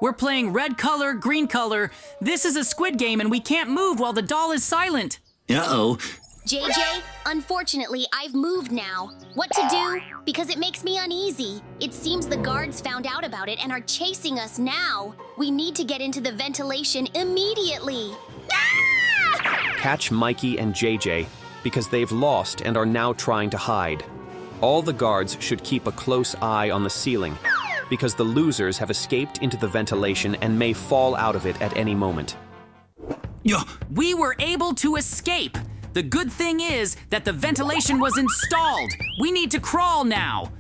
We're playing red color, green color. This is a squid game and we can't move while the doll is silent. Uh-oh. JJ, unfortunately, I've moved now. What to do? Because it makes me uneasy. It seems the guards found out about it and are chasing us now. We need to get into the ventilation immediately. Ah! Catch Mikey and JJ because they've lost and are now trying to hide. All the guards should keep a close eye on the ceiling because the losers have escaped into the ventilation and may fall out of it at any moment. Yeah. We were able to escape. The good thing is that the ventilation was installed. We need to crawl now.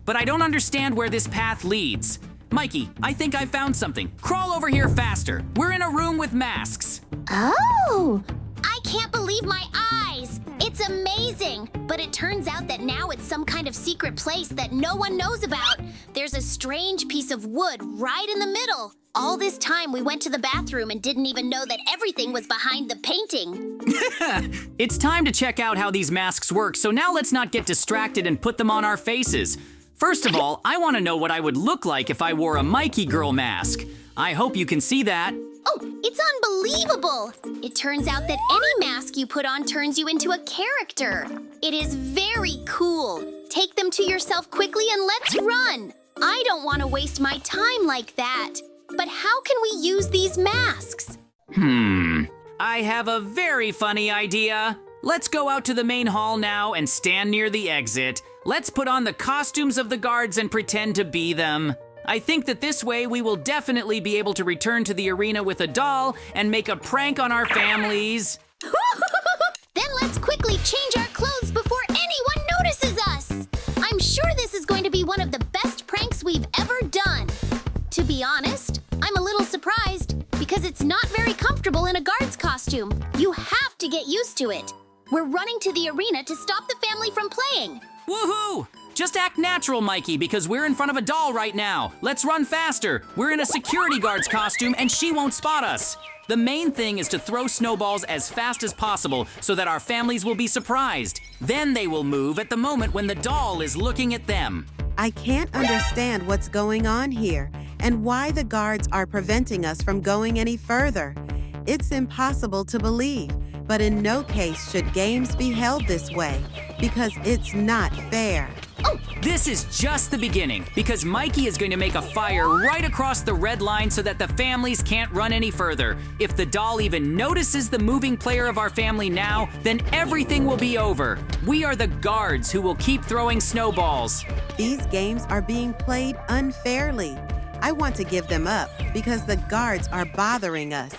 But I don't understand where this path leads. Mikey, I think I found something. Crawl over here faster. We're in a room with masks. Oh! I can't believe my eyes! It's amazing! But it turns out that now it's some kind of secret place that no one knows about. There's a strange piece of wood right in the middle. All this time we went to the bathroom and didn't even know that everything was behind the painting. It's time to check out how these masks work, so now let's not get distracted and put them on our faces. First of all, I want to know what I would look like if I wore a Mikey girl mask. I hope you can see that. Oh, it's unbelievable! It turns out that any mask you put on turns you into a character. It is very cool. Take them to yourself quickly and let's run. I don't want to waste my time like that. But how can we use these masks? I have a very funny idea. Let's go out to the main hall now and stand near the exit. Let's put on the costumes of the guards and pretend to be them. I think that this way we will definitely be able to return to the arena with a doll and make a prank on our families. Then let's quickly change our clothes before anyone notices us. I'm sure this is going to be one of the best pranks we've ever done. To be honest, I'm a little surprised because it's not very comfortable in a guard's costume. You have to get used to it. We're running to the arena to stop the family from playing. Woohoo! Just act natural, Mikey, because we're in front of a doll right now. Let's run faster. We're in a security guard's costume and she won't spot us. The main thing is to throw snowballs as fast as possible so that our families will be surprised. Then they will move at the moment when the doll is looking at them. I can't understand what's going on here and why the guards are preventing us from going any further. It's impossible to believe, but in no case should games be held this way because it's not fair. Oh, this is just the beginning because Mikey is going to make a fire right across the red line so that the families can't run any further. If the doll even notices the moving player of our family now, then everything will be over. We are the guards who will keep throwing snowballs. These games are being played unfairly. I want to give them up because the guards are bothering us.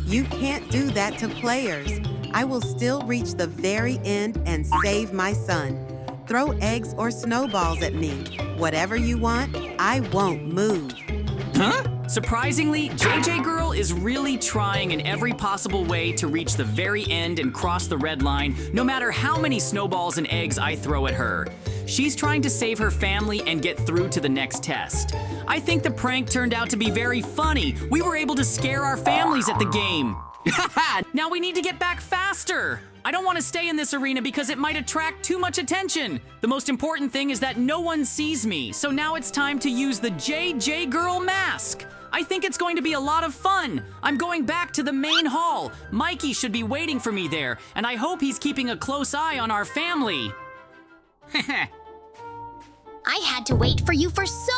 You can't do that to players. I will still reach the very end and save my son. Throw eggs or snowballs at me. Whatever you want, I won't move. Huh? Surprisingly, JJ Girl is really trying in every possible way to reach the very end and cross the red line, no matter how many snowballs and eggs I throw at her. She's trying to save her family and get through to the next test. I think the prank turned out to be very funny. We were able to scare our families at the game. Now we need to get back faster. I don't want to stay in this arena because it might attract too much attention. The most important thing is that no one sees me, so now it's time to use the JJ Girl mask. I think it's going to be a lot of fun. I'm going back to the main hall. Mikey should be waiting for me there, and I hope he's keeping a close eye on our family. I had to wait for you for so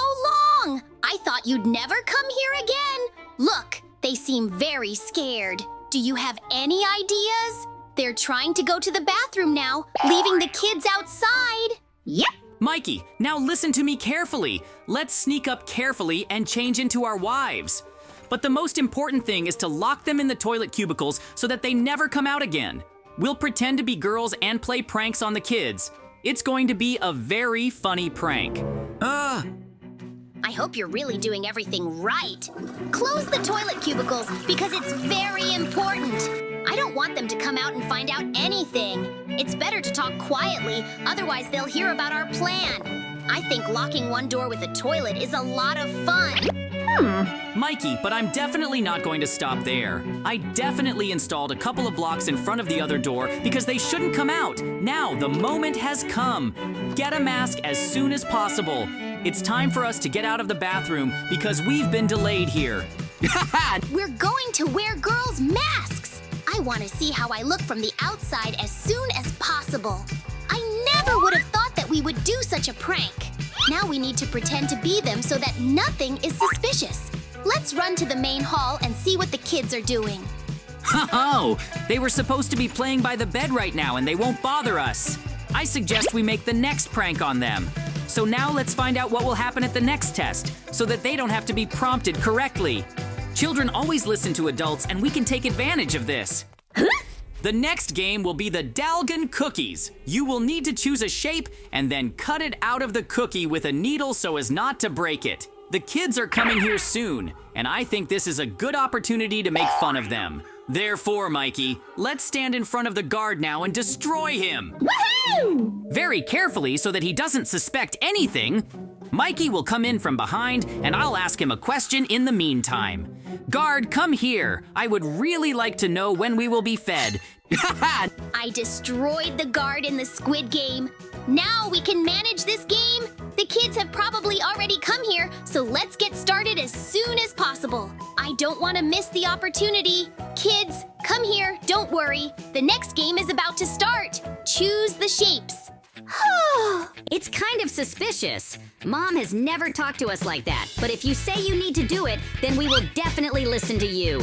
long. I thought you'd never come here again. Look, they seem very scared. Do you have any ideas? They're trying to go to the bathroom now, leaving the kids outside. Yep. Mikey, now listen to me carefully. Let's sneak up carefully and change into our wives. But the most important thing is to lock them in the toilet cubicles so that they never come out again. We'll pretend to be girls and play pranks on the kids. It's going to be a very funny prank. I hope you're really doing everything right. Close the toilet cubicles because it's very important. I don't want them to come out and find out anything. It's better to talk quietly, otherwise they'll hear about our plan. I think locking one door with a toilet is a lot of fun. Mikey, but I'm definitely not going to stop there. I definitely installed a couple of blocks in front of the other door because they shouldn't come out. Now the moment has come. Get a mask as soon as possible. It's time for us to get out of the bathroom because we've been delayed here. We're going to wear girls' masks. I want to see how I look from the outside as soon as possible. I never would have thought that we would do such a prank. Now we need to pretend to be them so that nothing is suspicious. Let's run to the main hall and see what the kids are doing. Oh, they were supposed to be playing by the bed right now and they won't bother us. I suggest we make the next prank on them. So now let's find out what will happen at the next test so that they don't have to be prompted correctly. Children always listen to adults and we can take advantage of this. The next game will be the Dalgon cookies. You will need to choose a shape and then cut it out of the cookie with a needle so as not to break it. The kids are coming here soon, and I think this is a good opportunity to make fun of them. Therefore, Mikey, let's stand in front of the guard now and destroy him. Woohoo! Very carefully so that he doesn't suspect anything. Mikey will come in from behind and I'll ask him a question in the meantime. Guard, come here. I would really like to know when we will be fed. I destroyed the guard in the Squid game. Now we can manage this game. The kids have probably already come here, so let's get started as soon as possible. I don't want to miss the opportunity. Kids, come here, don't worry. The next game is about to start. Choose the shapes. It's kind of suspicious. Mom has never talked to us like that, but if you say you need to do it, then we will definitely listen to you.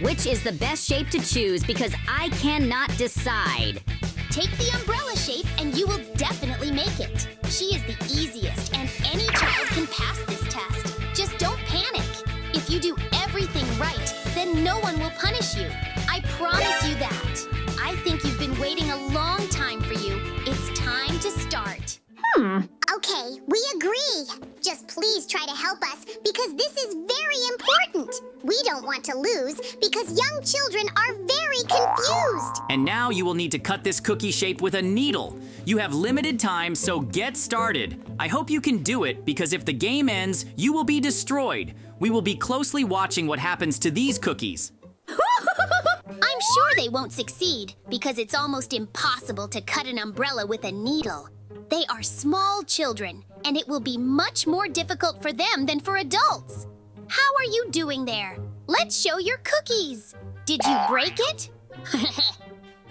Which is the best shape to choose because I cannot decide. Take the umbrella shape and you will definitely make it. She is the easiest and any child can pass this test. Just don't panic. If you do everything right, then no one will punish you. I promise you that. I think you've been waiting a long time for you. It's time to start. Okay, we agree. Just please try to help us because this is very important. We don't want to lose because young children are very confused. And now you will need to cut this cookie shape with a needle. You have limited time, so get started. I hope you can do it because if the game ends, you will be destroyed. We will be closely watching what happens to these cookies. I'm sure they won't succeed because it's almost impossible to cut an umbrella with a needle. They are small children, and it will be much more difficult for them than for adults. How are you doing there? Let's show your cookies. Did you break it?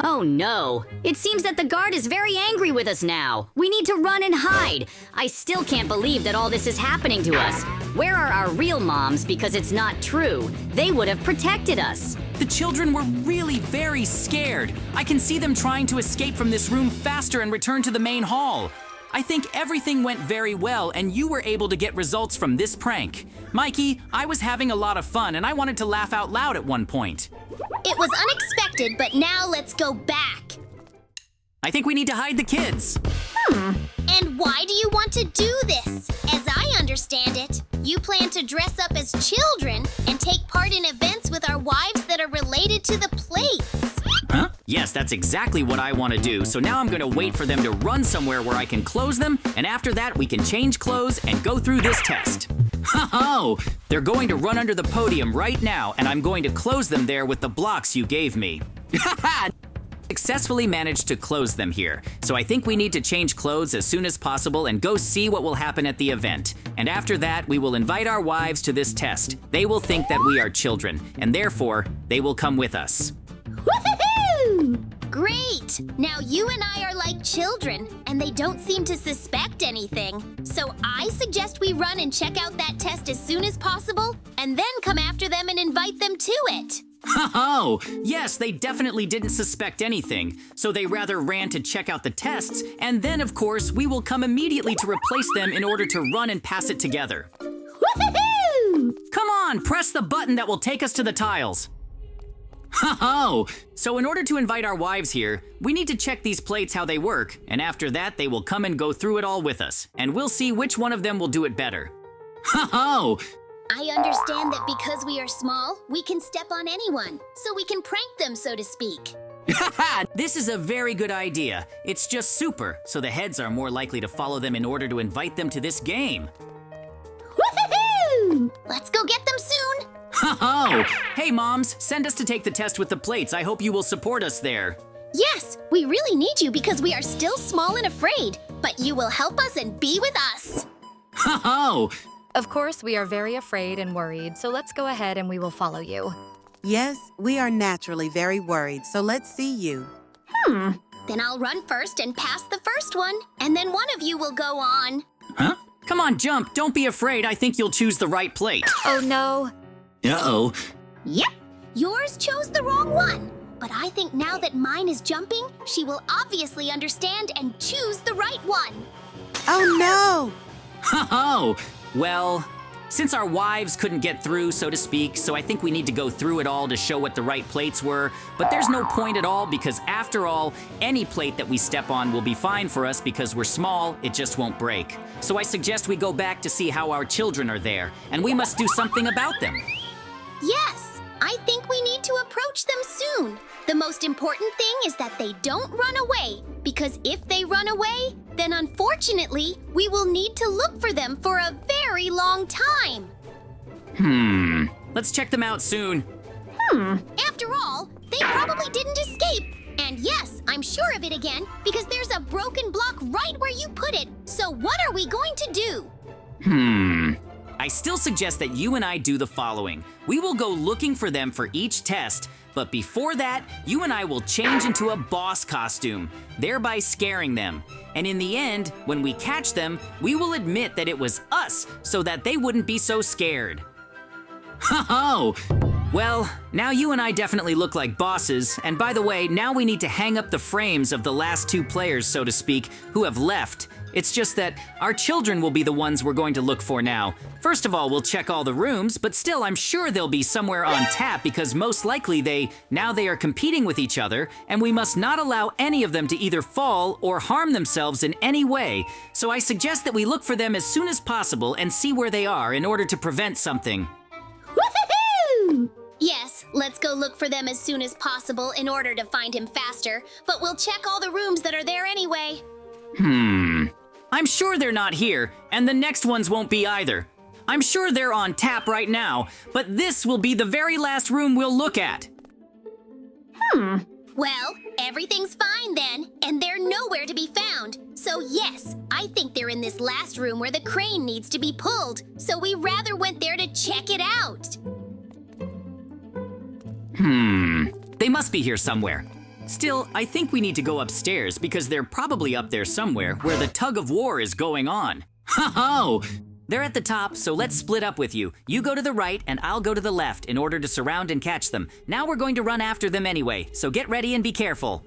Oh no, it seems that the guard is very angry with us now. We need to run and hide. I still can't believe that all this is happening to us. Where are our real moms because it's not true? They would have protected us. The children were really very scared. I can see them trying to escape from this room faster and return to the main hall. I think everything went very well and you were able to get results from this prank. Mikey, I was having a lot of fun and I wanted to laugh out loud at one point. It was unexpected, but now let's go back. I think we need to hide the kids. And why do you want to do this? As I understand it, you plan to dress up as children and take part in events with our wives that are related to the plates. Huh? Yes, that's exactly what I want to do. So now I'm going to wait for them to run somewhere where I can close them, and after that we can change clothes and go through this test. Oh, they're going to run under the podium right now, and I'm going to close them there with the blocks you gave me. Successfully managed to close them here, so I think we need to change clothes as soon as possible and go see what will happen at the event. And after that, we will invite our wives to this test. They will think that we are children, and therefore, they will come with us. Woohoo! Great! Now you and I are like children, and they don't seem to suspect anything. So I suggest we run and check out that test as soon as possible, and then come after them and invite them to it. Oh, yes, they definitely didn't suspect anything, so they rather ran to check out the tests, and then, of course, we will come immediately to replace them in order to run and pass it together. Woohoo! Come on, press the button that will take us to the tiles. Oh, so in order to invite our wives here, we need to check these plates how they work, and after that, they will come and go through it all with us, and we'll see which one of them will do it better. Oh, I understand that because we are small, we can step on anyone, so we can prank them, so to speak. this is a very good idea. It's just super, so the heads are more likely to follow them in order to invite them to this game. Woohoo! Let's go get them soon. Oh, hey moms, send us to take the test with the plates. I hope you will support us there. Yes, we really need you because we are still small and afraid, but you will help us and be with us. Oh! Of course, we are very afraid and worried, so let's go ahead and we will follow you. Yes, we are naturally very worried, so let's see you. Then I'll run first and pass the first one, and then one of you will go on. Huh? Come on, jump. Don't be afraid. I think you'll choose the right plate. Oh no. Uh-oh. Yep, yours chose the wrong one. But I think now that mine is jumping, she will obviously understand and choose the right one. Oh no! Oh, well, since our wives couldn't get through, so to speak, so I think we need to go through it all to show what the right plates were. But there's no point at all because after all, any plate that we step on will be fine for us because we're small, it just won't break. So I suggest we go back to see how our children are there, and we must do something about them. Yes, I think we need to approach them soon. The most important thing is that they don't run away, because if they run away, then unfortunately, we will need to look for them for a very long time. Let's check them out soon. After all, they probably didn't escape. And yes, I'm sure of it again, because there's a broken block right where you put it. So what are we going to do? I still suggest that you and I do the following. We will go looking for them for each test, but before that, you and I will change into a boss costume, thereby scaring them. And in the end, when we catch them, we will admit that it was us so that they wouldn't be so scared. Oh! Well, now you and I definitely look like bosses, and by the way, now we need to hang up the frames of the last two players, so to speak, who have left. It's just that our children will be the ones we're going to look for now. First of all, we'll check all the rooms, but still, I'm sure they'll be somewhere on tap because most likely they are competing with each other, and we must not allow any of them to either fall or harm themselves in any way. So I suggest that we look for them as soon as possible and see where they are in order to prevent something. Woohoo! Yes, let's go look for them as soon as possible in order to find him faster, but we'll check all the rooms that are there anyway. I'm sure they're not here, and the next ones won't be either. I'm sure they're on tap right now, but this will be the very last room we'll look at. Well, everything's fine then, and they're nowhere to be found. So yes, I think they're in this last room where the crane needs to be pulled, so we rather went there to check it out. They must be here somewhere. Still, I think we need to go upstairs because they're probably up there somewhere where the tug of war is going on. Ho-ho! They're at the top, so let's split up with you. You go to the right and I'll go to the left in order to surround and catch them. Now we're going to run after them anyway, so get ready and be careful.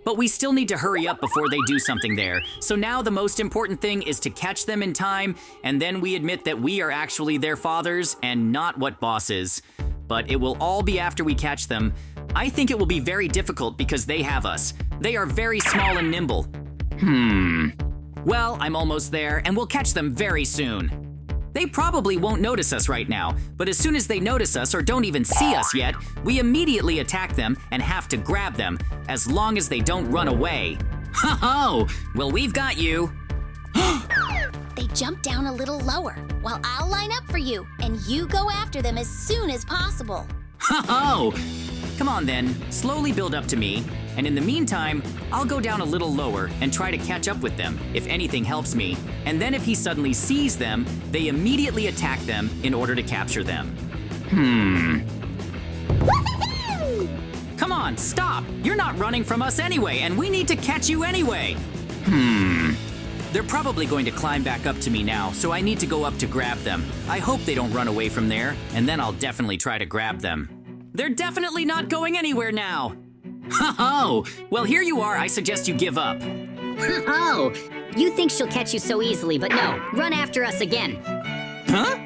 But we still need to hurry up before they do something there. So now the most important thing is to catch them in time, and then we admit that we are actually their fathers and not what boss is. But it will all be after we catch them. I think it will be very difficult because they have us. They are very small and nimble. Well, I'm almost there, and we'll catch them very soon. They probably won't notice us right now, but as soon as they notice us or don't even see us yet, we immediately attack them and have to grab them, as long as they don't run away. Ho-ho! Well, we've got you. They jump down a little lower, while I'll line up for you, and you go after them as soon as possible. Ho-ho! Come on then, slowly build up to me, and in the meantime, I'll go down a little lower and try to catch up with them, if anything helps me. And then if he suddenly sees them, they immediately attack them in order to capture them. Come on, stop! You're not running from us anyway, and we need to catch you anyway! They're probably going to climb back up to me now, so I need to go up to grab them. I hope they don't run away from there, and then I'll definitely try to grab them. They're definitely not going anywhere now! Ho-ho! Well, here you are. I suggest you give up. Oh, you think she'll catch you so easily, but no, run after us again. Huh?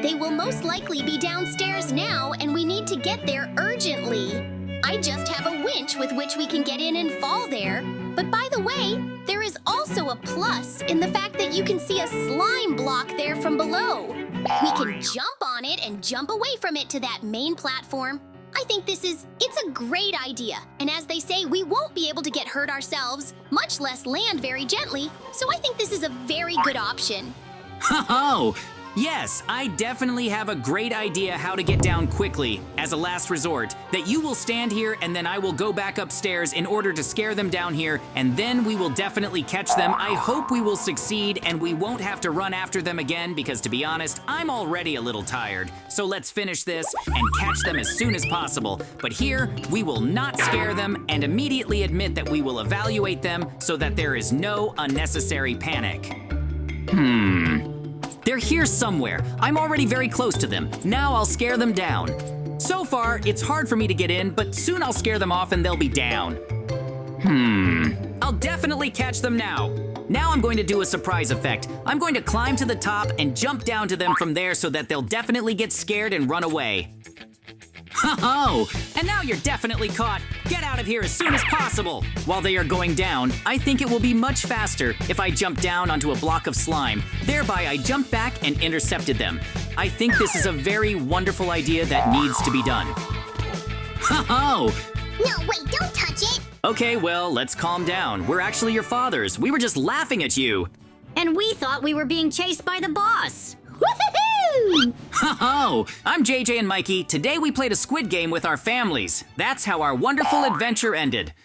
They will most likely be downstairs now, and we need to get there urgently. I just have a winch with which we can get in and fall there. But by the way, there is also a plus in the fact that you can see a slime block there from below. We can jump on it and jump away from it to that main platform. I think it's a great idea. And as they say, we won't be able to get hurt ourselves, much less land very gently. So I think this is a very good option. Ho-ho! Yes, I definitely have a great idea how to get down quickly, as a last resort, that you will stand here and then I will go back upstairs in order to scare them down here, and then we will definitely catch them. I hope we will succeed and we won't have to run after them again because, to be honest, I'm already a little tired. So let's finish this and catch them as soon as possible. But here, we will not scare them and immediately admit that we will evaluate them so that there is no unnecessary panic. They're here somewhere. I'm already very close to them. Now I'll scare them down. So far, it's hard for me to get in, but soon I'll scare them off and they'll be down. I'll definitely catch them now. Now I'm going to do a surprise effect. I'm going to climb to the top and jump down to them from there so that they'll definitely get scared and run away. Ho-ho! And now you're definitely caught. Get out of here as soon as possible. While they are going down, I think it will be much faster if I jump down onto a block of slime. Thereby, I jumped back and intercepted them. I think this is a very wonderful idea that needs to be done. Ho-ho! No, wait, don't touch it. Okay, well, let's calm down. We're actually your fathers. We were just laughing at you. And we thought we were being chased by the boss. Woohoo! Ho-ho! I'm JJ and Mikey. Today we played a squid game with our families. That's how our wonderful adventure ended.